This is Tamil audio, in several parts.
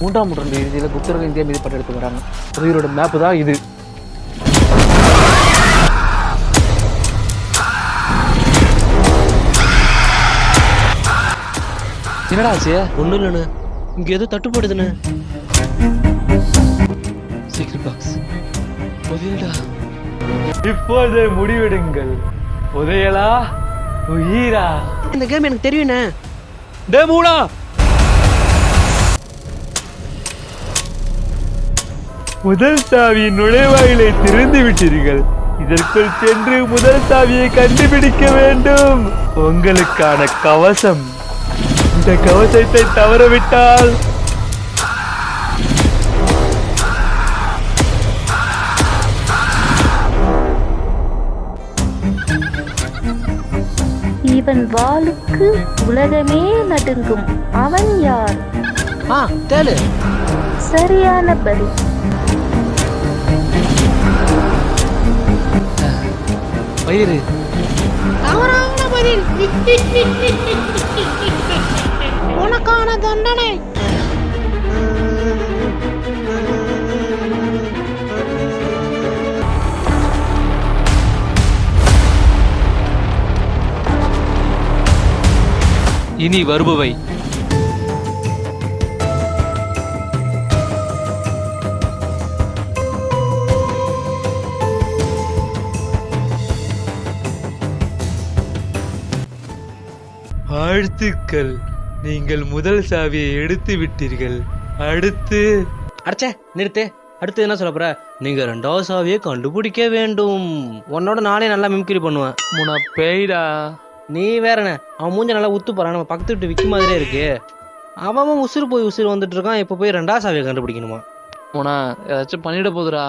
மூன்றாம் நூற்றாண்டு இறுதியில் குப்தர்கள் இந்தியா மீது படையெடுத்து வராங்க. உதயரோட மேப்பு தான் இது. என்னடா ஆச்சு? ஒன்றும் இல்லைண்ணே, இங்கே எதுவும் தட்டுப்படுதுண்ணே. சீக்கிரம் பாக்ஸ் உதயடா. இப்போது முடிவெடுங்கள், உதயலா உயிரா? இந்த கேம் எனக்கு தெரியுண்ணே. டே மூடா, முதல் சாவியின் நுழைவாயிலை திறந்து விட்டீர்கள். இதற்குள் சென்று முதல் சாவியை கண்டுபிடிக்க வேண்டும். உங்களுக்கான கவசம். இந்த கவசத்தை தவறவிட்டால் இவன் வாளுக்கு உலகமே நடுங்கும். அவன் யார்? தேளு. சரியான பதில். வயிறு. தவறான பதில். உனக்கான தண்டனை. இனி வருபவை வாழ்த்துக்கள், நீங்கள் முதல் சாவியை எடுத்து விட்டீர்கள். அடுத்து அடச்சே நிறுத்து. அடுத்து என்ன சொல்ல போற? நீங்க ரெண்டாவது சாவியை கண்டுபிடிக்க வேண்டும். உன்னோட நானே நல்லா மிமிக்ரி பண்ணுவேன். முன பேய்டா. நீ வேறண்ணே, அவன் மூஞ்ச நல்லா உத்து போறான். நம்ம பக்கத்து விட்டு விக்கி மாதிரியே இருக்கு. அவன் உசுறு போய் உசுறு வந்துட்டு இருக்கான். இப்போ போய் ரெண்டாவது சாவியை கண்டுபிடிக்கணுமா? முனா ஏதாச்சும் பண்ணிட போதுடா.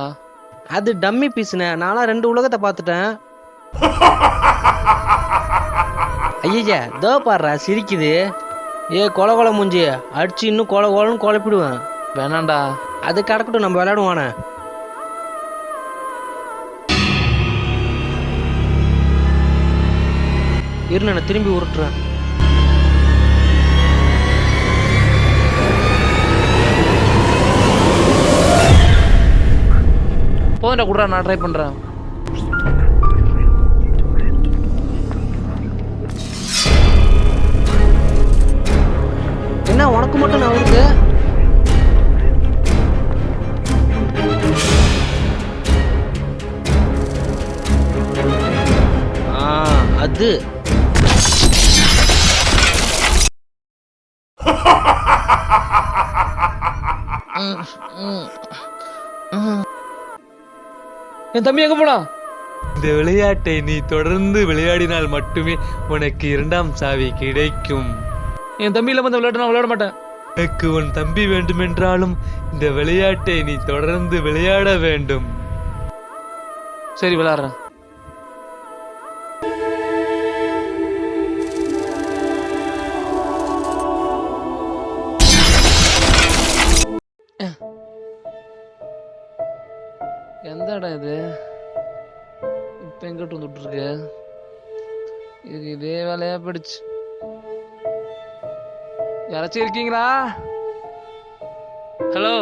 அது டம்மி பீஸ்ண்ணே. நானா 2 உலகத்தை பார்த்துட்டேன். ஐயா தோ பாடுறா சிரிக்குது. கொலை கொலை மூஞ்சி அடிச்சு இன்னும் கொலை கொலைன்னு குழப்பிடுவேன். வேணாண்டா, அது கிடக்கட்டும், நம்ம விளையாடுவானே. இரு, நான் திரும்பி உருட்டுறேன். போதுடா, கூட நான் ட்ரை பண்றேன். என்ன உனக்கு மட்டும் நான் அவருக்கு? அது என் தம்பி எங்க போனா? இந்த விளையாட்டை நீ தொடர்ந்து விளையாடினால் மட்டுமே உனக்கு 2ஆம் சாவி கிடைக்கும். என் தம்பி இல்லாம இந்த விளையாட்டு நான் விளையாட மாட்டேன். எனக்கு உன் தம்பி வேண்டுமென்றாலும் இந்த விளையாட்டை நீ தொடர்ந்து விளையாட வேண்டும். சரி, விளையாடுறேன். எந்த இடம் இது? இப்ப எங்கிட்ட வந்துட்டு இருக்கு? இது இதே வேலையா போயிடுச்சு. யாராச்சும் இருக்கீங்களா? ஹலோ,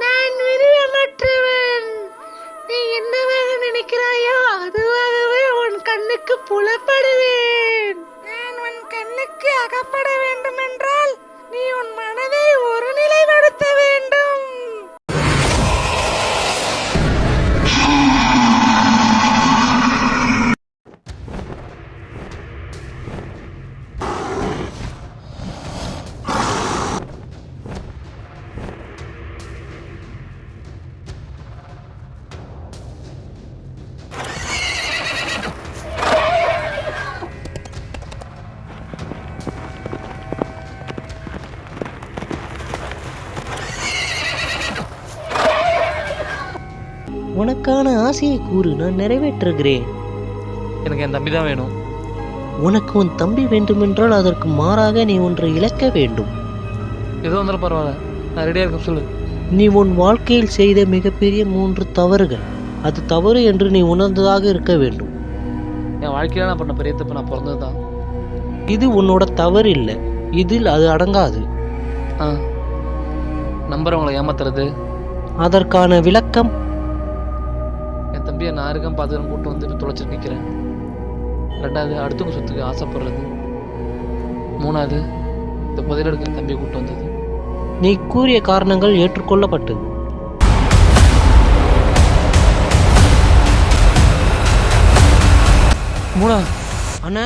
நான் விரும்பமற்றவன். நீ என்னவாக நினைக்கிறாயோ அதுவாகவே உன் கண்ணுக்கு புலப்படுவேன். நான் உன் கண்ணுக்கு அகப்பட வேண்டும் என்றால் நீ உன் மனதை ஒரு நிலைப்படுத்த வேண்டும். உனக்கான ஆசையை கூறு, நான் நிறைவேற்றுகிறேன். எனக்கு என் தம்பி தான் வேணும். உனக்கு உன் தம்பி வேண்டுமென்றால் அதற்கு மாறாக நீ ஒன்றை இழக்க வேண்டும். எதுவும் வந்தாலும் பரவாயில்ல, நான் ரெடியா இருக்கேன். சொல்லு. நீ உன் வாழ்க்கையில் செய்த மிகப்பெரிய 3 தவறுகள். அது தவறு என்று நீ உணர்ந்ததாக இருக்க வேண்டும். என் வாழ்க்கையில நான் பண்ண பெரிய தப்பு, நான் பிறந்தது தான். இது உன்னோட தவறு இல்லை, இதில் அது அடங்காது. நம்புறவங்களை ஏமாத்துறது. அதற்கான விளக்கம், என் தம்பியை நான் இருக்கேன் பார்த்துக்கிறேன் கூட்டு வந்துட்டு தொலைச்சிட்டு நிற்கிறேன். ரெண்டாவது, அடுத்தவங்க சொத்துக்கு ஆசைப்படுறது. மூணாவது, இந்த புதையல் எடுக்கிற தம்பியை கூட்டு வந்தது. நீ கூறிய காரணங்கள் ஏற்றுக்கொள்ளப்பட்டது. மூணா அண்ணா